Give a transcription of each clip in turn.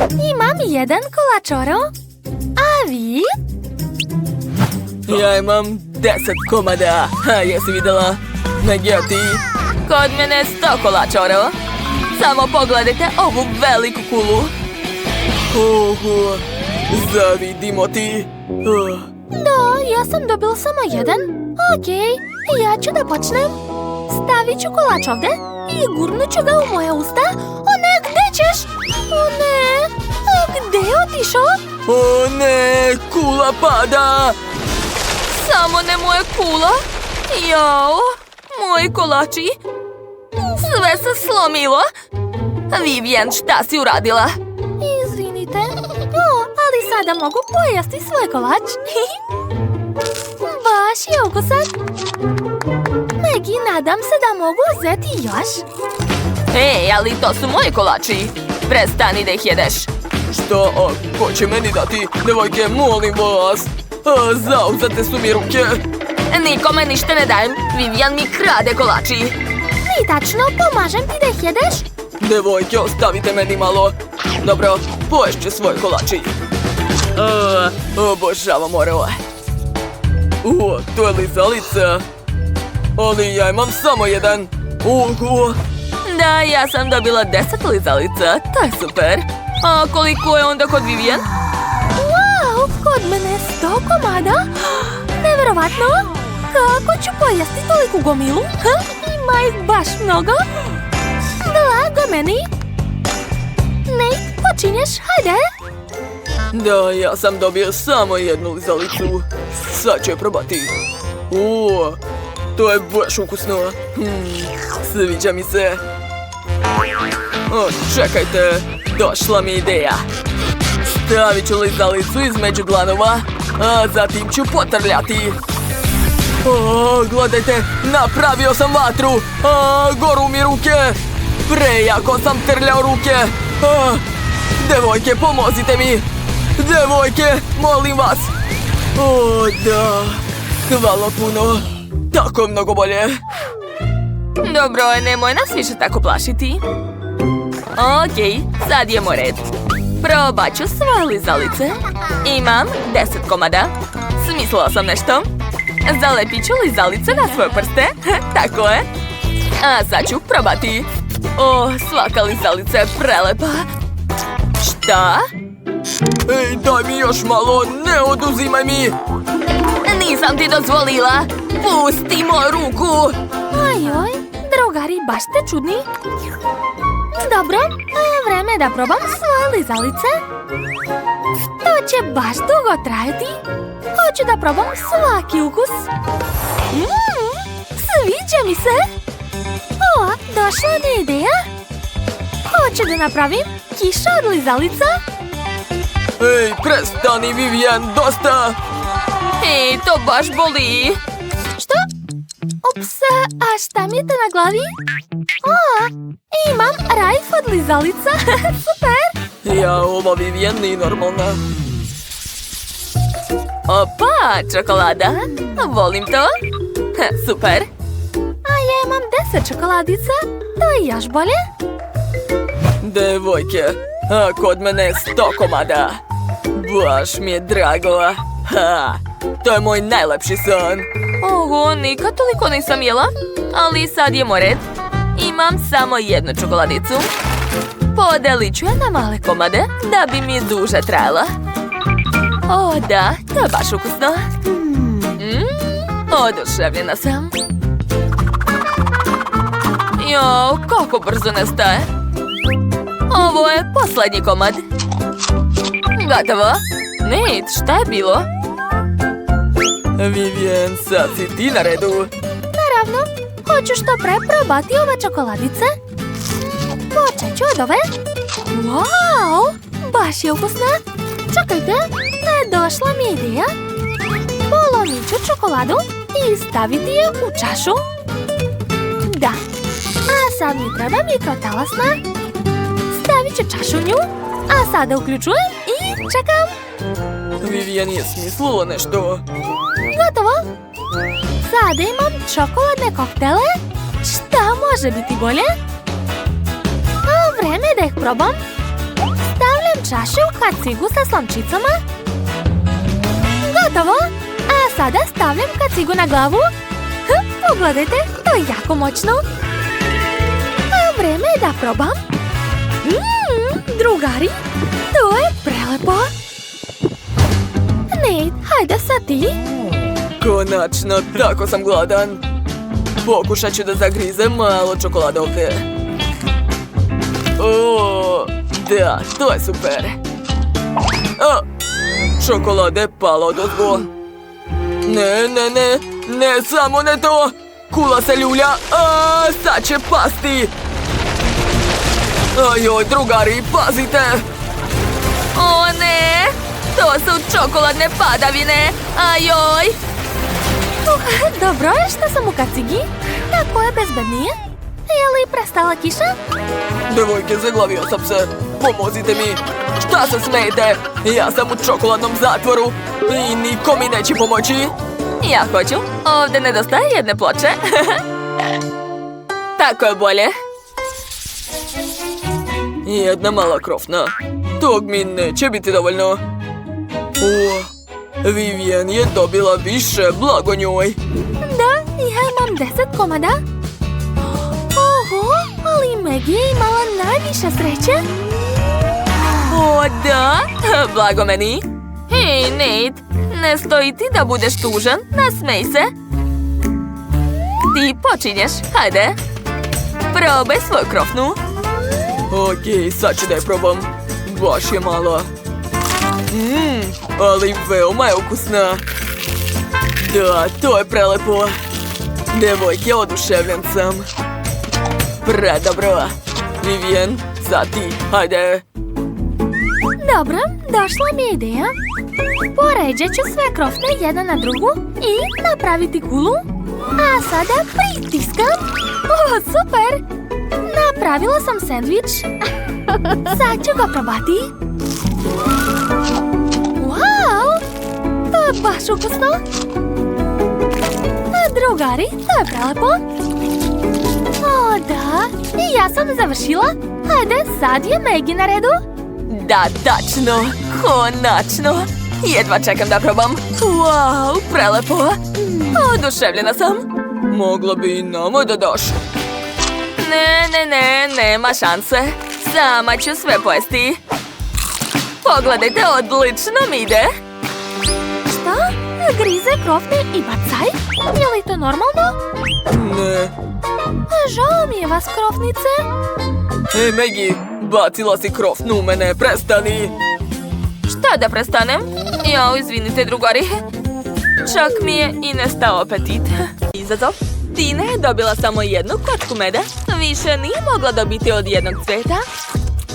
Imam jedan kolačoro. A vi? Ja imam 10 komada. Jesi vidjela? Nagijati. Kod mene 100 kolačoro. Samo pogledajte ovu veliku kulu. Zavidimo ti. Da, ja sam dobila samo jedan. Okej, ja ću da počnem. Stavit ću kolač ovdje i gurnut ću ga u moja usta. O ne, gdje ćeš? O ne, gdje je otišao? O ne, kula pada. Samo ne moja kula. Jao, moji kolači. Sve se slomilo. Vivian, šta si uradila? Izvinite. Ali sada mogu pojesti svoj kolač. Baš je ukusan. Maggie, nadam se da mogu uzeti još. Ej, ali to su moji kolači. Prestani da ih jedeš. Što? Ko će meni dati? Devojke, molim vas. Zauzete su mi ruke. Nikome ništa ne dajem. Vivian mi krade kolači. Ni tačno, pomažem ti da ih jedeš. Devojke, ostavite meni malo. Dobro, poješće svoj kolači. Obožavam oreo. To je lizalica. Ali ja imam samo jedan. Da, ja sam dobila 10 lizalica. To je super. A koliko je onda kod Vivian? Wow, kod mene 100 komada. Neverovatno. Kako ću pojesti toliku gomilu? Ima ih baš mnogo. Blago meni. Nate, počinješ, hajde. Da, ja sam dobio samo jednu lizalicu. Sad ću je probati. To je baš ukusno. Sviđa mi se. Čekajte, došla mi ideja. Stavit ću lizalicu između dlanova, a zatim ću potrljati. Gledajte, napravio sam vatru. Goru mi ruke. Prejako sam trljao ruke. Devojke, pomozite mi. Devojke, molim vas. Da. Hvala puno. Tako mnogo bolje. Dobro, nemoj nas više tako plašiti. Okej, sad je moj red. Probat ću svoje lizalice. Imam 10 komada. Smislila sam nešto. Zalepit ću lizalice na svoje prste. Tako je. A sad ću probati. Svaka lizalica je prelepa. Šta? Ej, daj mi još malo, ne oduzimaj mi! Nisam ti dozvolila! Pusti moju ruku! Ajoj, drugari, baš ste čudni. Dobro, vreme da probam svoje lizalice. To će baš dugo trajati. Hoću da probam svaki ukus. Sviđa mi se. Došla mi ideja. Hoću da napravim kišu od lizalica. Ej, prestani, Vivian, dosta! Ej, to baš boli. Što? Ups, a šta mi je to na glavi? Imam rajf od lizalica. Super! Ja, ova Vivian nije normalna. Opa, čokolada. Volim to. Super. A ja imam 10 čokoladica. To je još bolje. Devojke, kod mene 100 komada. Baš mi je drago. To je moj najlepši san. Nikad toliko nisam jela. Ali sad je moj red. Imam samo jednu čokoladicu. Podelit ću je na male komade da bi mi duže trajala. Da, to je baš ukusno. Oduševljena sam. Jo, kako brzo nestaje. Ovo je posljednji komad. Gotovo. Nate, šta je bilo? Vivian, sad si ti na redu. Naravno, hoću što pre probati ove čokoladice. Počet ću od ove. Wow, baš je ukusna. Čekajte, došla mi je ideja. Polomit ću čokoladu i staviti je u čašu. Da, a sad mi treba mikrotalasna. Stavit ću čašu u nju, a sada uključujem i čekam. Vivian je smislila nešto. Gotovo. Sada imam čokoladne koktele. Šta može biti bolje? A vreme da ih probam. Stavljam čašu kacigu sa slamčicama. Gotovo! A sada stavljam kacigu na glavu. Pogledajte, to je jako moćno. A vreme je da probam. Drugari, to je prelepo. Nate, hajde sad ti. Konačno, tako sam gladan. Pokušat ću da zagrizem malo čokoladovke. O, da, to je super. Čokolade je pala odozgo. Ne, samo ne to. Kula se ljulja, sad će pasti. Ajoj, drugari, pazite. O ne, to su čokoladne padavine. Ajoj. Dobro je što sam u kacigi. Tako je bezbednije. Je li prestala kiša? Devojke, zaglavio sam se. Pomozite mi. Šta se smijete? Ja sam u čokoladnom zatvoru i niko mi neće pomoći. Ja hoću. Ovdje nedostaje jedne ploče. Tako je bolje. Jedna mala krofna. Tog mi neće biti dovoljno. O, Vivian je dobila više, blago njoj. Da, ja imam 10 komada. Oho, ali Maggie je imala najviše sreće. O da, blago meni. Hej, Nate, ne stoji ti da budeš tužan, nasmej se. Ti počinješ, hajde. Probaj svoju krofnu. Okej, sad ću da je probam. Baš je mala. Ali veoma je ukusna. Da, to je prelepo. Devojke, oduševljen sam. Predobro. Vivian, sad ti, hajde. Dobro, došla mi je ideja. Poređat ću sve krofne jedna na drugu i napraviti kulu. A sada pritiskam. O, super! Napravila sam sendvič. Sad ću ga probati. Wow! To je baš ukusno. Drugari, to je prelepo. O, da. I ja sam završila. Hajde, sad je Maggie na redu. Da, tačno, konačno. Jedva čekam da probam. Wow, prelepo. Oduševljena sam. Mogla bi i nama da daš. Ne, nema šanse. Sama ću sve pojesti. Pogledajte, odlično mi ide. Šta? Grize krofne i bacaj? Je li to normalno? Ne. Žao mi je vas, krofnice. Hej, Maggie, bacila si krofnu u mene, prestani. Šta da prestanem? Jao, izvinite, drugari. Čak mi je i nestao apetit. Izazov. Tina je dobila samo jednu kocku meda. Više nije mogla dobiti od jednog cveta.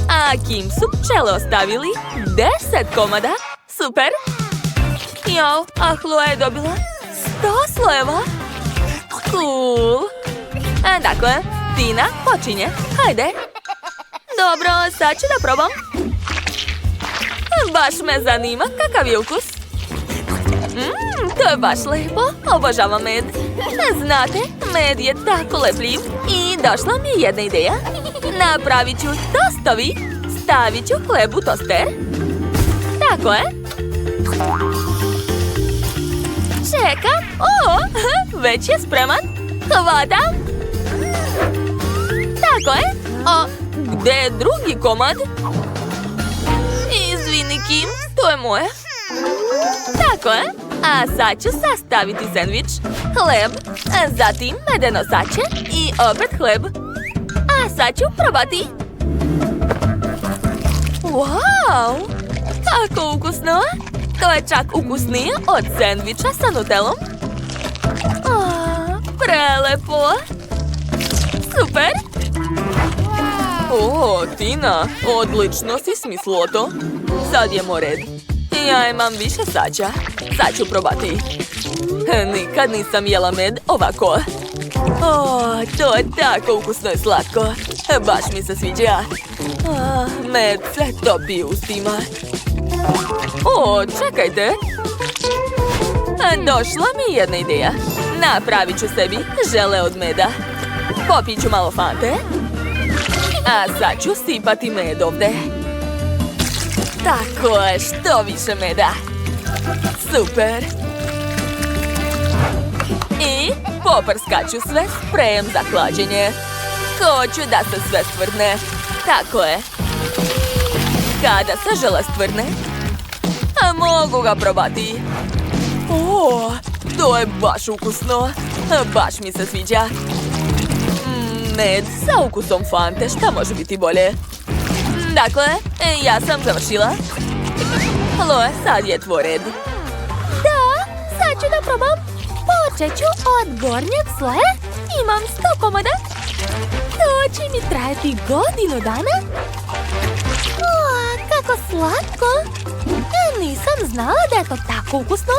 A Kim su pčele ostavili 10 komada. Super. Jao, a Chloe je dobila 100 slojeva. Cool. Dakle, Tina, počinje. Hajde. Dobro, sad ću da probam. Baš me zanima kakav je ukus. To je baš lepo. Obožavam med. Znate, med je tako lepljiv. I došla mi je jedna ideja. Napravit ću tostovi. Stavit ću hleb u toster. Tako je. Čekam. O, već je spreman. Hvatam. Tako je. A gde je drugi komad? Izvini, Kim, to je moje. Tako je. A sad ću sastaviti sendvič, hleb, zatim medeno sače i opet hleb. A sad ću probati. Wow! Kako ukusno! To je čak ukusnije od sendviča sa nutelom. Prelepo! Super! O, Tina, odlično si smislila to. Sad je moj red. Ja imam više sača. Sad ću probati. Nikad nisam jela med ovako. O, to je tako ukusno i slatko. Baš mi se sviđa. Med se topi u ustima. O, čekajte. Došla mi jedna ideja. Napravit ću sebi žele od meda. Popit ću malo fante. A sad ću sipati med ovde. Tako je, što više meda. Super. I poprskaću sve sprejem za hlađenje. Hoću da se sve stvrdne. Tako je. Kada se žele stvrdne, a mogu ga probati. O, to je baš ukusno. Baš mi se sviđa. Med sa ukusom Fante, šta može biti bolje? Dakle, ja sam završila. Chloe, sad je tvoj red. Da, sad ću da probam. Počet ću od gornjeg sloja. Imam 100 komada. To će mi trajati godinu dana. O, kako slatko. Ja nisam znala da je to tako ukusno.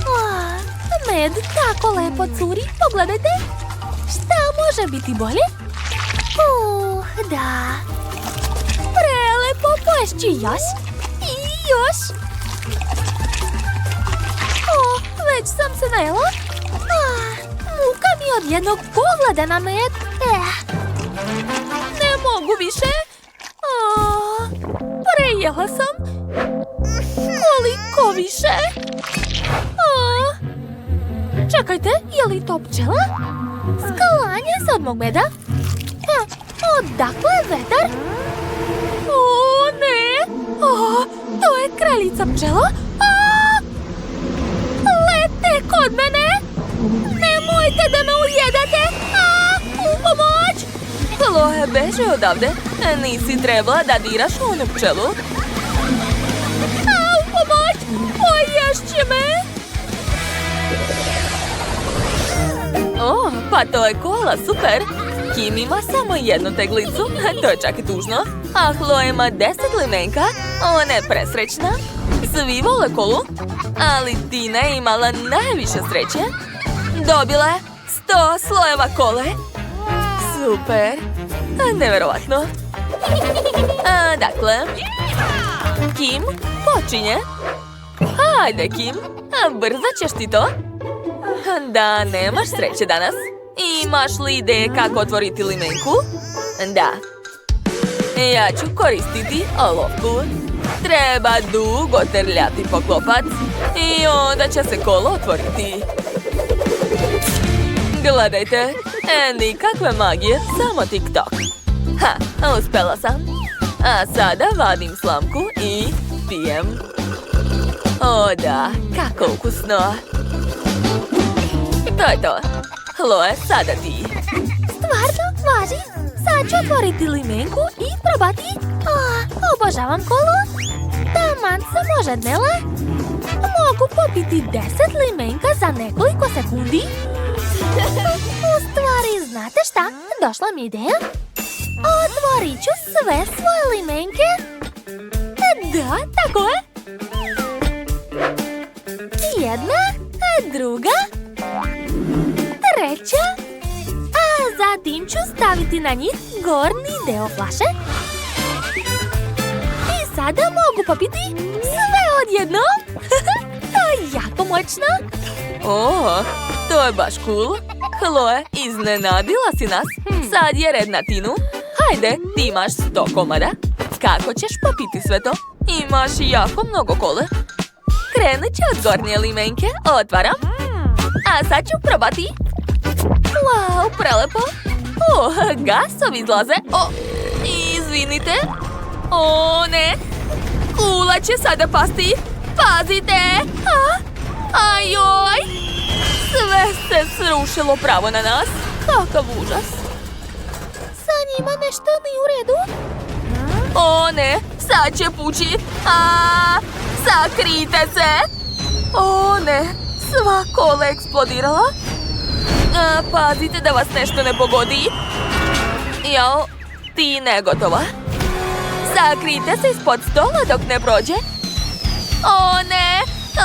O, med tako lepo curi. Pogledajte. Šta može biti bolje? Da. Prelepo, poješću još. I još. O, već sam se najela. Muka mi od jednog pogleda na med. Ne mogu više. Prejela sam. Koliko više? Čekajte, je li to pčela? Sklanja se od mog meda. Odakle je vetar? O, ne! To je kraljica pčela. Lete kod mene! Nemojte da me ujedate! U pomoć! Chloe, beži odavde. Nisi trebala da diraš u onu pčelu. U pomoć! Poješće me! O, pa to je kola, super! Kim ima samo jednu teglicu, to je čak i tužno. A Chloe ima 10 limenka, ona je presrećna. Svi vole kolu, ali Tina je imala najviše sreće. Dobila je 100 slojeva kole. Super! Neverovatno. Dakle, Kim počinje. Hajde, Kim, brzo ćeš ti to. Da, nemaš sreće danas. Imaš li ideje kako otvoriti limenku? Da. Ja ću koristiti olovku. Treba dugo trljati poklopac i onda će se kolo otvoriti. Gledajte, nikakve magije, samo TikTok. Uspela sam. A sada vadim slamku i pijem. O da, kako ukusno. To je to. Chloe, sada ti. Stvarno, važi. Sad ću otvoriti limenku i probati. Obožavam kolu. Taman sam ožednela. Mogu popiti 10 limenka za nekoliko sekundi. U stvari, znate šta? Došla mi ideja. Otvorit ću sve svoje limenke. Da, tako je. Jedna, druga, treća. A zatim ću staviti na njih gornji deo flaše. I sada mogu popiti sve odjednom. To je jako moćno. O, to je baš cool. Chloe, iznenadila si nas. Sad je red na Tinu. Hajde, ti imaš 100 komada. Kako ćeš popiti sve to? Imaš jako mnogo kole. Krenut ću od gornje limenke. Otvaram. A sad ću probati. Wow, prelepo. Gasovi izlaze. Izvinite. O, ne. Kula će sada pasti. Pazite. Ajoj. Sve se srušilo pravo na nas. Kakav užas. Sa njima nešto nije u redu. O ne, sad će pući. Sakrijte se. O ne, sva kola je eksplodirala. Pazite da vas nešto ne pogodi. Jao, Tina je gotova. Sakrijte se ispod stola dok ne prođe. O ne,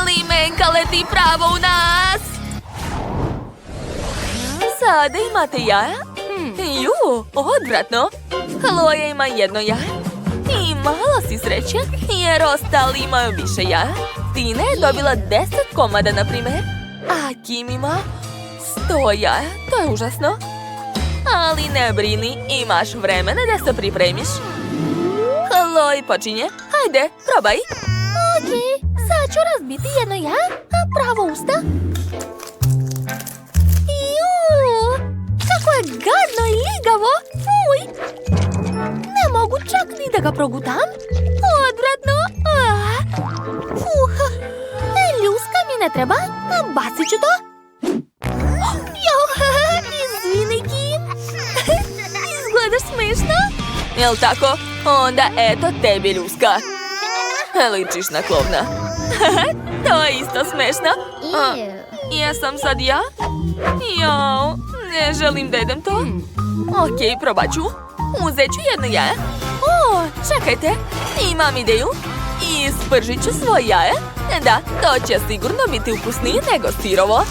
limenka leti pravo u nas. Sada imate jaja? Odvratno. Chloe ima jedno jaje. I malo si sreće, jer ostali imaju više jaja. Tina je dobila 10 komada, na primjer. A Kim ima 100 jaja. To je užasno. Ali ne brini, imaš vremena da se pripremiš. Loj počinje. Hajde, probaj. Okej, sad ću razbiti jedno jaje, a pravo usta. Ju, kako je gadno i ljigavo. Uj. Ne mogu čak ni da ga progutam. Odvratno. Ljuska mi ne treba. Bacit ću to. Jo, izvini, Kim. Izgledaš smiješno. Jel tako? Onda eto tebi ljuska. Ličiš na klovna. To je isto smešno. Jesam sad ja? Jao, ne želim da jedem to. Okej, probat ću. Uzet ću jedno jaje. O, čekajte, imam ideju. Ispržit ću svoje jaje. Da, to će sigurno biti ukusnije nego sirovo.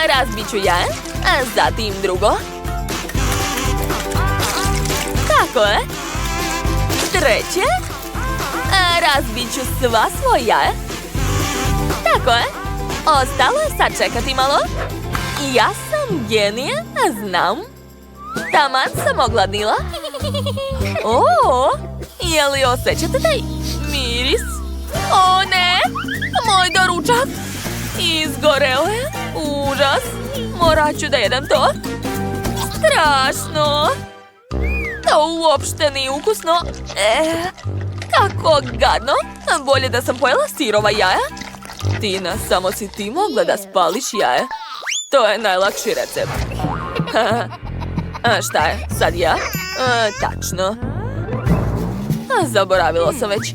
Razbit ću jaje, a zatim drugo. Tako je. Treće. Razbit ću sva svoja jaje. Tako je. Ostalo je sad čekati malo. Ja sam genije, znam. Taman sam ogladnila. O, je li osjećate taj miris? O ne, moj doručak. Izgoreo je. Užas. Morat ću da jedem to. Strašno. To uopšte nije ukusno. Kako gadno. Bolje da sam pojela sirova jaja. Tina, samo si ti mogla da spališ jaje. To je najlakši recept. Šta je, sad ja? Tačno. Zaboravila sam već.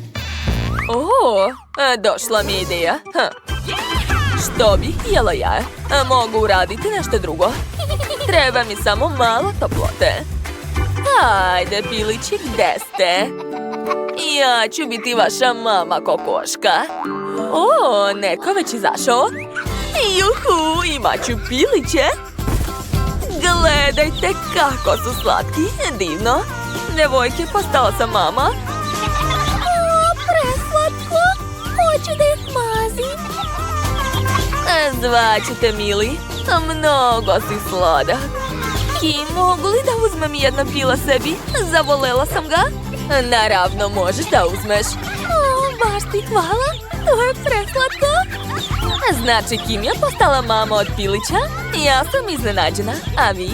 Došla mi je ideja. Što bih jela jaje? Mogu uraditi nešto drugo. Treba mi samo malo toplote. Ajde, pilići, gde ste? Ja ću biti vaša mama kokoška. O, neko već izašao. Juhu, imat ću piliće. Gledajte kako su slatki, divno. Devojke, postala sam mama. O, preslatko. Hoću da ih mazim. Zvaćete, mili. Mnogo si sladak. Kim, mogu li da uzmem jedno pila sebi? Zavolela sam ga. Naravno, možeš da uzmeš. O, baš ti hvala. To je preslatko. Znači, Kim je postala mama od pilića? Ja sam iznenađena, a vi?